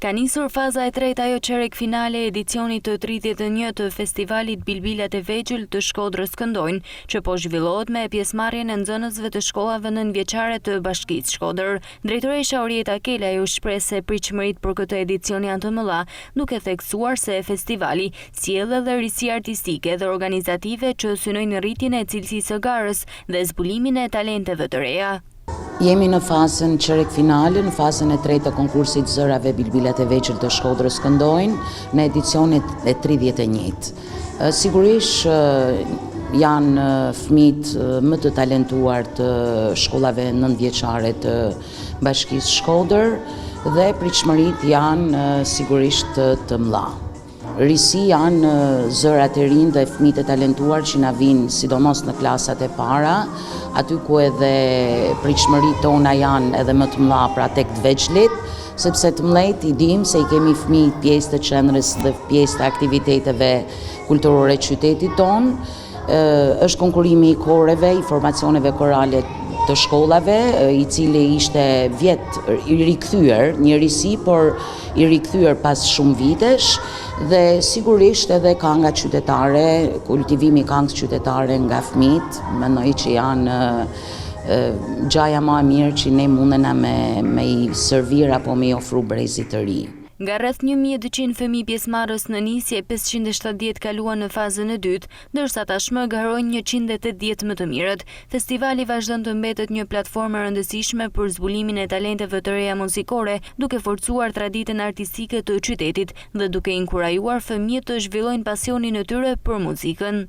Ka nisur faza e tretë ajo çerek finale e edicionit të 31 të festivalit Bilbilat e Vegjël të Shkodrës këndojnë, që po zhvillohet me pjesëmarrjen e nxënësve të shkollave nënvjeçare të Bashkisë Shkodër. Drejtoresha Orieta Kelaj u shpreh se pritshmëritë për këtë edicion janë të mëdha, duke theksuar se festivali sjell edhe risi artistike dhe organizative që synojnë rritjen e cilësisë së garës dhe zbulimin e talenteve të reja. Jemi në fazën qerek finale, në fazën e tretë të konkursit Zërave Bilbilat e Vegjël të Shkodrës këndojnë, në edicionit e 31. Sigurisht janë fëmijët më të talentuar të shkollave nënvjeçare të Bashkisë Shkodër dhe pritshmëritë janë sigurisht të mëdha. Risi janë zërat e rinj dhe fëmijët e talentuar që na vinë sidomos në klasat e para, aty ku edhe pritshmëritë tona janë edhe më të mëdha pra tek të vegjëlit, sepse të mëdhejt i dim se i kemi fëmijë pjesë të qendrës dhe pjesë të aktiviteteve kulturore të qytetit tonë. Është konkurimi i koreve, i formacioneve korale të shkollave, i cili ishte vjet i rikthyer, një risi, por i rikthyer pas shumë vitesh, dhe sigurisht edhe kënga qytetare, kultivimi i këngës qytetare nga fëmijët, mendoj që janë gjaja më e mirë që ne mundena me i servir apo me i ofru brezit të ri. Nga rreth 1200 fëmijë pjesëmarrës në nisje, 570 kaluan në fazën e dytë, ndërsa tashmë garojnë 180 më të mirët. Festivali vazhdon të mbetet një platformë e rëndësishme për zbulimin e talenteve të reja muzikore, duke forcuar traditën artistike të qytetit dhe duke inkurajuar fëmijët të zhvillojnë pasionin e tyre për muzikën.